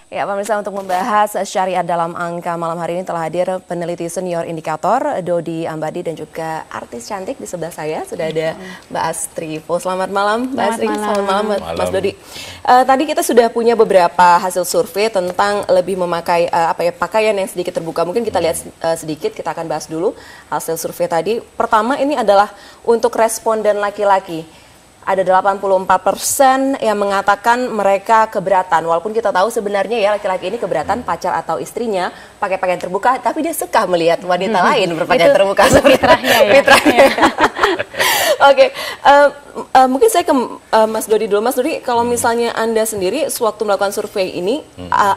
Ya, pemirsa, untuk membahas syariat dalam angka malam hari ini telah hadir peneliti senior indikator Dodi Ambadi dan juga artis cantik di sebelah saya sudah ada Mbak Astri. Selamat malam Mbak Astri. Selamat malam Mas Dodi. Tadi kita sudah punya beberapa hasil survei tentang lebih memakai pakaian yang sedikit terbuka. Mungkin kita lihat sedikit, kita akan bahas dulu hasil survei tadi. Pertama ini adalah untuk responden laki-laki. Ada 84% yang mengatakan mereka keberatan. Walaupun kita tahu sebenarnya ya laki-laki ini keberatan pacar atau istrinya pakai pakaian terbuka, tapi dia suka melihat wanita lain berpakaian terbuka. Fitrahnya ya. Fitrahnya. Oke, mungkin saya ke Mas Dodi dulu. Mas Dodi, kalau misalnya Anda sendiri sewaktu melakukan survei ini,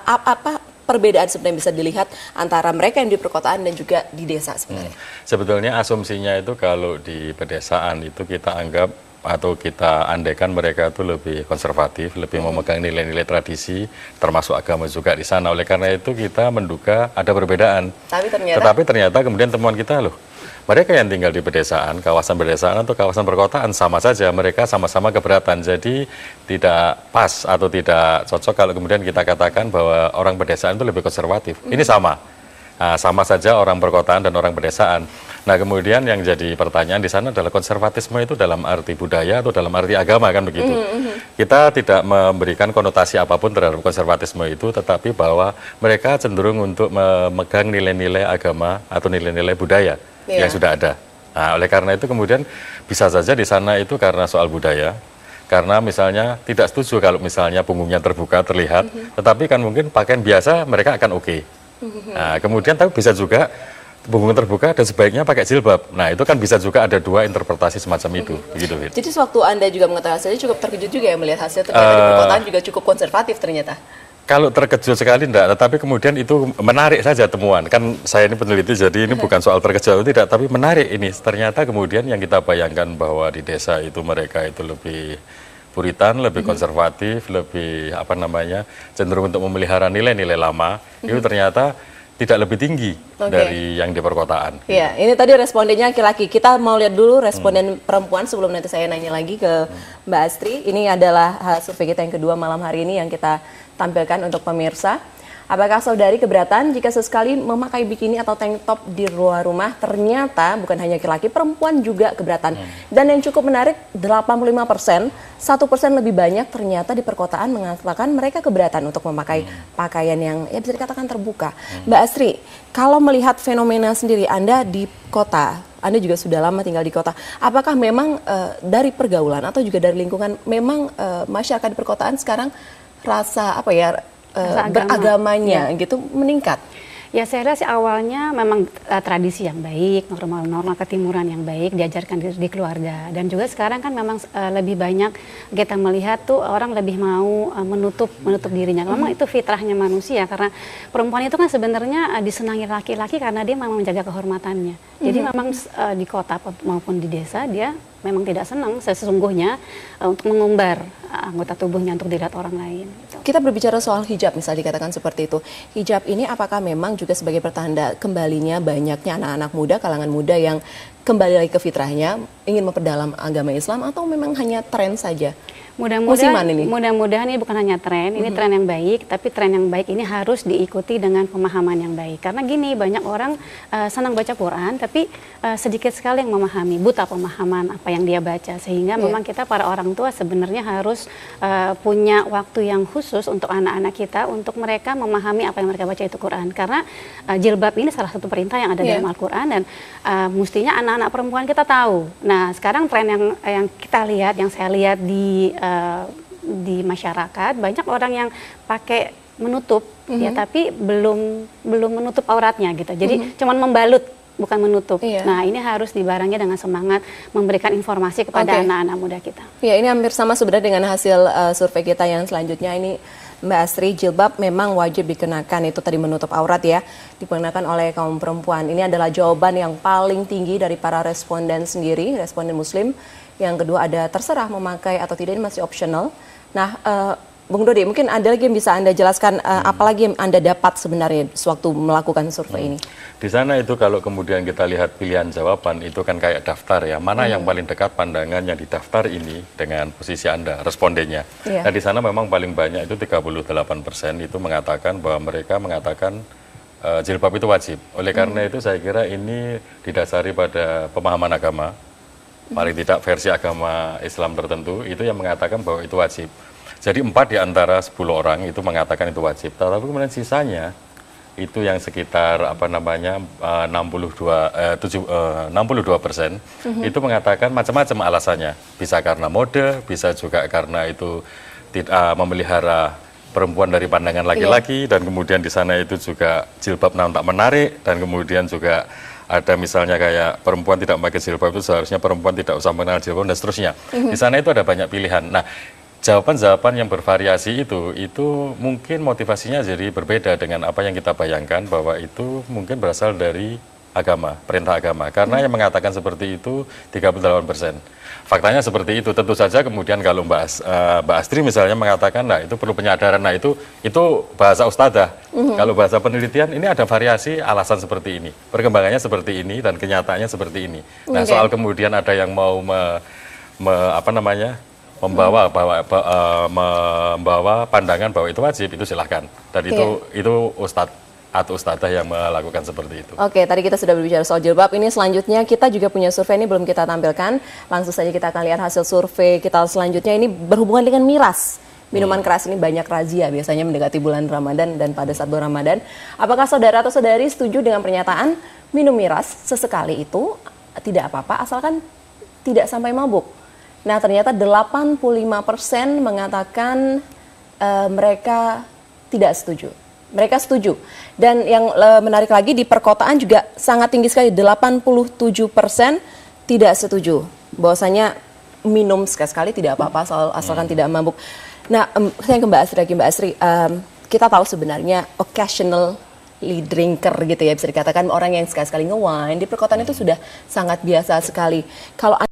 apa perbedaan sebenarnya bisa dilihat antara mereka yang di perkotaan dan juga di desa sebenarnya? Sebetulnya asumsinya itu kalau di pedesaan itu kita anggap atau kita andaikan mereka itu lebih konservatif, lebih memegang nilai-nilai tradisi, termasuk agama juga di sana. Oleh karena itu kita menduga ada perbedaan. Tetapi ternyata kemudian temuan kita mereka yang tinggal di pedesaan, kawasan pedesaan atau kawasan perkotaan sama saja, mereka sama-sama keberatan. Jadi tidak pas atau tidak cocok kalau kemudian kita katakan bahwa orang pedesaan itu lebih konservatif. Ini sama. Sama saja orang perkotaan dan orang pedesaan. Nah, kemudian yang jadi pertanyaan di sana adalah konservatisme itu dalam arti budaya atau dalam arti agama, kan begitu. Kita tidak memberikan konotasi apapun terhadap konservatisme itu, tetapi bahwa mereka cenderung untuk memegang nilai-nilai agama atau nilai-nilai budaya yang sudah ada. Nah, oleh karena itu kemudian bisa saja di sana itu karena soal budaya, karena misalnya tidak setuju kalau misalnya punggungnya terbuka terlihat, tetapi kan mungkin pakaian biasa mereka akan oke. Nah, kemudian tapi bisa juga punggung terbuka dan sebaiknya pakai jilbab. Nah, itu kan bisa juga ada dua interpretasi semacam itu. Begitu, Jadi sewaktu Anda juga mengetahui hasilnya cukup terkejut juga ya melihat hasil ternyata di perkotaan juga cukup konservatif ternyata. Kalau terkejut sekali enggak, tetapi kemudian itu menarik saja temuan. Kan saya ini peneliti jadi ini bukan soal terkejut atau tidak, tapi menarik ini. Ternyata kemudian yang kita bayangkan bahwa di desa itu mereka itu lebih puritan, lebih konservatif, lebih cenderung untuk memelihara nilai-nilai lama, itu ternyata tidak lebih tinggi dari yang di perkotaan. Iya, ini tadi respondennya laki-laki. Kita mau lihat dulu responden perempuan sebelum nanti saya nanya lagi ke Mbak Astri. Ini adalah survei kita yang kedua malam hari ini yang kita tampilkan untuk pemirsa. Apakah saudari keberatan jika sesekali memakai bikini atau tank top di luar rumah? Ternyata bukan hanya laki-laki, perempuan juga keberatan. Dan yang cukup menarik, 85%, 1% lebih banyak ternyata di perkotaan mengatakan mereka keberatan untuk memakai pakaian yang ya bisa dikatakan terbuka. Mbak Astri, kalau melihat fenomena sendiri Anda di kota, Anda juga sudah lama tinggal di kota, apakah memang dari pergaulan atau juga dari lingkungan, memang masyarakat di perkotaan sekarang rasa beragamanya gitu meningkat? Ya, saya rasa awalnya memang tradisi yang baik, norma-norma ketimuran yang baik diajarkan di keluarga, dan juga sekarang kan memang lebih banyak kita melihat tuh orang lebih mau menutup dirinya. Memang itu fitrahnya manusia, karena perempuan itu kan sebenarnya disenangi laki-laki karena dia memang menjaga kehormatannya. Jadi memang di kota maupun di desa dia memang tidak senang sesungguhnya untuk mengumbar anggota tubuhnya untuk dilihat orang lain. Kita berbicara soal hijab, misalnya dikatakan seperti itu. Hijab ini apakah memang juga sebagai pertanda kembalinya banyaknya anak-anak muda, kalangan muda yang kembali lagi ke fitrahnya, ingin memperdalam agama Islam, atau memang hanya tren saja? Mudah-mudahan ini bukan hanya tren, ini tren yang baik, tapi tren yang baik ini harus diikuti dengan pemahaman yang baik. Karena gini, banyak orang senang baca Quran, tapi sedikit sekali yang memahami, buta pemahaman apa yang dia baca. Sehingga memang kita para orang tua sebenarnya harus punya waktu yang khusus untuk anak-anak kita, untuk mereka memahami apa yang mereka baca itu Quran. Karena jilbab ini salah satu perintah yang ada dalam Al-Quran, dan mestinya anak-anak perempuan kita tahu. Nah, sekarang tren yang kita lihat, yang saya lihat di masyarakat, banyak orang yang pakai menutup ya, tapi belum menutup auratnya gitu. Jadi cuman membalut, bukan menutup. Nah, ini harus dibarengi dengan semangat memberikan informasi kepada anak-anak muda kita. Ya, ini hampir sama sebenarnya dengan hasil survei kita yang selanjutnya ini. Mbak Astri, jilbab memang wajib dikenakan, itu tadi menutup aurat ya, dikenakan oleh kaum perempuan. Ini adalah jawaban yang paling tinggi dari para responden sendiri, responden muslim. Yang kedua ada terserah memakai atau tidak, ini masih optional. Nah, Bung Dodi, mungkin ada lagi yang bisa Anda jelaskan, apalagi yang Anda dapat sebenarnya sewaktu melakukan survei ini? Di sana itu kalau kemudian kita lihat pilihan jawaban itu kan kayak daftar ya, mana yang paling dekat pandangan yang didaftar ini dengan posisi Anda, respondennya. Nah di sana memang paling banyak itu 38% itu mengatakan bahwa mereka mengatakan jilbab itu wajib. Oleh karena itu saya kira ini didasari pada pemahaman agama, paling tidak versi agama Islam tertentu itu yang mengatakan bahwa itu wajib. Jadi 4 di antara 10 orang itu mengatakan itu wajib. Tapi kemudian sisanya itu yang sekitar 62% itu mengatakan macam-macam alasannya. Bisa karena mode, bisa juga karena itu tidak memelihara perempuan dari pandangan laki-laki, dan kemudian di sana itu juga jilbab nampak menarik, dan kemudian juga ada misalnya kayak perempuan tidak memakai jilbab itu seharusnya perempuan tidak usah mengenal jilbab dan seterusnya. Di sana itu ada banyak pilihan. Nah, jawaban-jawaban yang bervariasi itu mungkin motivasinya jadi berbeda dengan apa yang kita bayangkan, bahwa itu mungkin berasal dari agama, perintah agama. Karena yang mengatakan seperti itu 38%. Faktanya seperti itu. Tentu saja kemudian kalau Mbak Astri misalnya mengatakan, nah itu perlu penyadaran, nah itu bahasa ustadzah. Kalau bahasa penelitian ini ada variasi alasan seperti ini. Perkembangannya seperti ini dan kenyataannya seperti ini. Nah soal kemudian ada yang mau membawa pandangan bahwa itu wajib, itu silahkan. Dan itu ustadz atau ustadzah yang melakukan seperti itu. Oke, tadi kita sudah berbicara soal jilbab. Ini selanjutnya kita juga punya survei, ini belum kita tampilkan. Langsung saja kita akan lihat hasil survei kita selanjutnya. Ini berhubungan dengan miras. Minuman keras ini banyak razia biasanya mendekati bulan Ramadan dan pada saat bulan Ramadan. Apakah saudara atau saudari setuju dengan pernyataan minum miras sesekali itu tidak apa-apa asalkan tidak sampai mabuk? Nah, ternyata 85% mengatakan mereka tidak setuju. Mereka setuju. Dan yang menarik lagi, di perkotaan juga sangat tinggi sekali, 87% tidak setuju. Bahwasanya minum sekali-sekali tidak apa-apa asalkan tidak mabuk. Nah, saya ke Mbak Astri lagi. Mbak Astri, kita tahu sebenarnya occasional drinker gitu ya, bisa dikatakan orang yang sekali-sekali nge-wine di perkotaan itu sudah sangat biasa sekali. Kalau